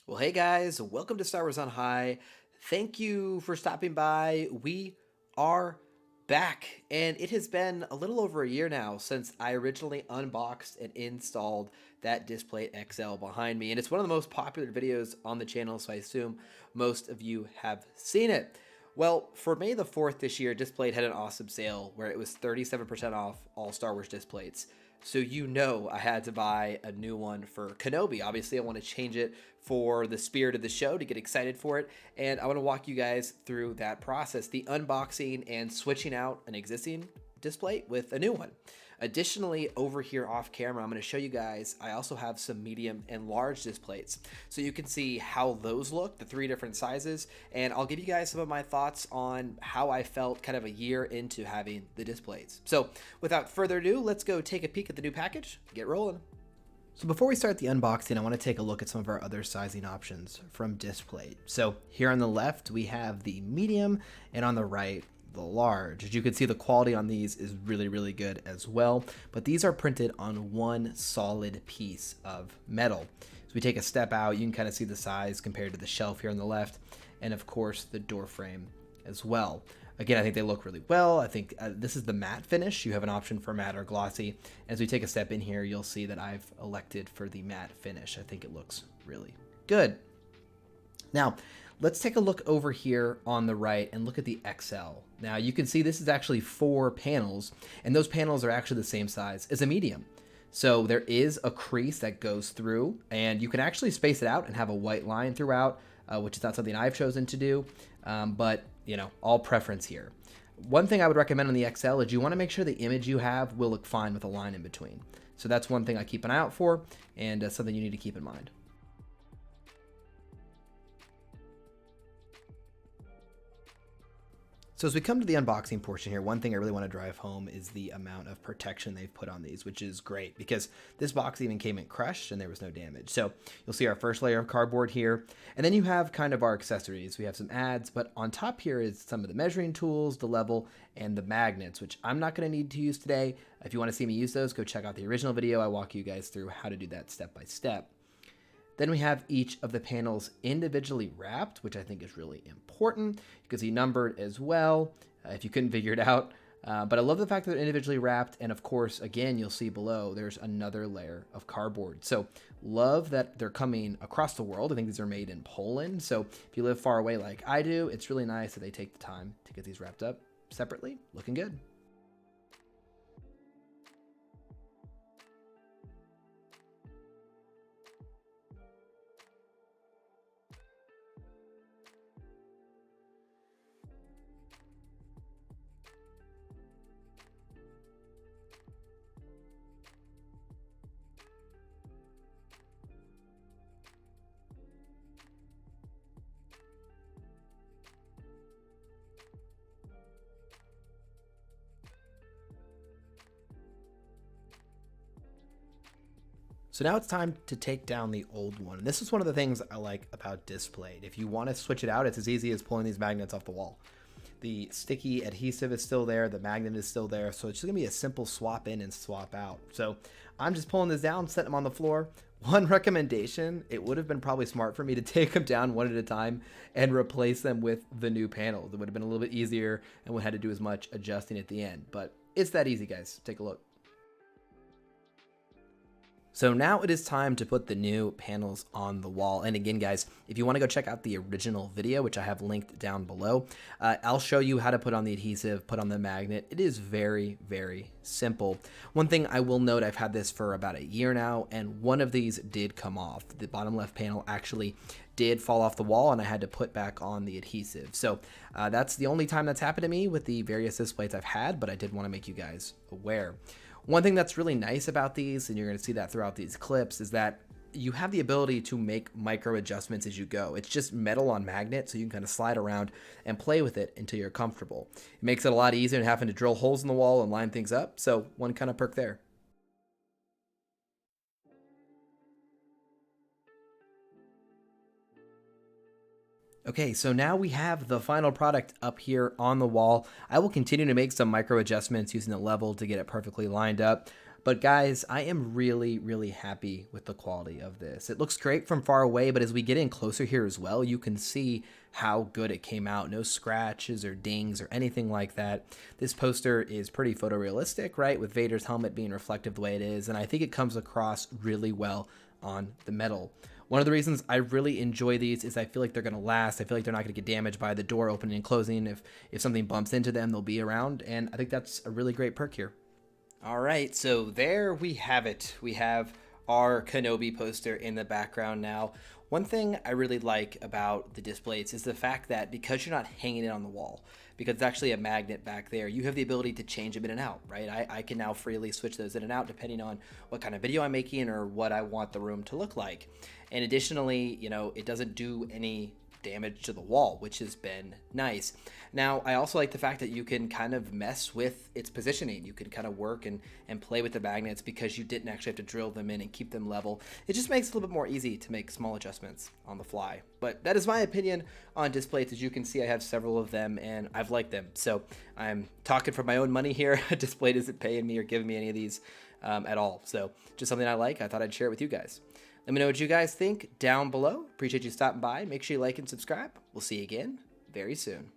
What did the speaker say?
Well, hey guys, welcome to Star Wars on High. Thank you for stopping by. We are back, and it has been a little over a year now since I originally unboxed and installed that Displate XL behind me, and it's one of the most popular videos on the channel, so I assume most of you have seen it. Well, for May the 4th this year, Displate had an awesome sale where it was 37% off all Star Wars Displates. So I had to buy a new one for Kenobi. Obviously, I want to change it for the spirit of the show to get excited for it. And I want to walk you guys through that process, the unboxing and switching out an existing display with a new one. Additionally, over here off camera, I'm going to show you guys, I also have some medium and large displays. So you can see how those look, the three different sizes, and I'll give you guys some of my thoughts on how I felt kind of a year into having the displays. So without further ado, let's go take a peek at the new package, get rolling. So before we start the unboxing, I want to take a look at some of our other sizing options from Displate. So here on the left, we have the medium, and on the right, the large. As you can see, the quality on these is really good as well, but these are printed on one solid piece of metal. So we take a step out, you can kind of see the size compared to the shelf here on the left, and of course the door frame as well. Again, I think they look really well. I think this is the matte finish. You have an option for matte or glossy. As we take a step in here, you'll see that I've elected for the matte finish. I think it looks really good. Now, let's take a look over here on the right and look at the XL. Now, you can see this is actually 4 panels, and those panels are actually the same size as a medium. So there is a crease that goes through, and you can actually space it out and have a white line throughout, which is not something I've chosen to do, but all preference here. One thing I would recommend on the XL is you want to make sure the image you have will look fine with a line in between. So that's one thing I keep an eye out for, and something you need to keep in mind. So as we come to the unboxing portion here, one thing I really want to drive home is the amount of protection they've put on these, which is great because this box even came in crushed and there was no damage. So you'll see our first layer of cardboard here, and then you have kind of our accessories. We have some ads, but on top here is some of the measuring tools, the level, and the magnets, which I'm not going to need to use today. If you want to see me use those, go check out the original video. I walk you guys through how to do that step by step. Then we have each of the panels individually wrapped, which I think is really important. You can see numbered as well, if you couldn't figure it out. But I love the fact that they're individually wrapped. And of course, again, you'll see below, there's another layer of cardboard. So love that they're coming across the world. I think these are made in Poland. So if you live far away like I do, it's really nice that they take the time to get these wrapped up separately. Looking good. So now it's time to take down the old one. And this is one of the things I like about Displate. If you want to switch it out, it's as easy as pulling these magnets off the wall. The sticky adhesive is still there, the magnet is still there, so it's just gonna be a simple swap in and swap out. So I'm just pulling this down, setting them on the floor. One recommendation, it would have been probably smart for me to take them down one at a time and replace them with the new panels. It would have been a little bit easier and we had to do as much adjusting at the end, but it's that easy, guys. Take a look. So now it is time to put the new panels on the wall. And again, guys, if you want to go check out the original video, which I have linked down below, I'll show you how to put on the adhesive, put on the magnet. It is very simple. One thing I will note, I've had this for about a year now, and one of these did come off. The bottom left panel actually did fall off the wall and I had to put back on the adhesive. So that's the only time that's happened to me with the various displays I've had, but I did want to make you guys aware. One thing that's really nice about these, and you're going to see that throughout these clips, is that you have the ability to make micro adjustments as you go. It's just metal on magnet, so you can kind of slide around and play with it until you're comfortable. It makes it a lot easier than having to drill holes in the wall and line things up, so one kind of perk there. Okay, so now we have the final product up here on the wall. I will continue to make some micro adjustments using the level to get it perfectly lined up. But guys, I am really, really happy with the quality of this. It looks great from far away, but as we get in closer here as well, you can see how good it came out. No scratches or dings or anything like that. This poster is pretty photorealistic, right? With Vader's helmet being reflective the way it is, and I think it comes across really well on the metal. One of the reasons I really enjoy these is I feel like they're going to last. I feel like they're not going to get damaged by the door opening and closing. If something bumps into them, they'll be around, and I think that's a really great perk here. All right, so there we have it. We have our Kenobi poster in the background now. One thing I really like about the Displates is the fact that because you're not hanging it on the wall, because it's actually a magnet back there, you have the ability to change them in and out, right? I can now freely switch those in and out depending on what kind of video I'm making or what I want the room to look like. And additionally, it doesn't do any damage to the wall, which has been nice. Now, I also like the fact that you can kind of mess with its positioning. You can kind of work and play with the magnets because you didn't actually have to drill them in and keep them level. It just makes it a little bit more easy to make small adjustments on the fly. But that is my opinion on Displates. As you can see, I have several of them and I've liked them. So I'm talking for my own money here. Displate isn't paying me or giving me any of these at all. So just something I like. I thought I'd share it with you guys. Let me know what you guys think down below. Appreciate you stopping by. Make sure you like and subscribe. We'll see you again very soon.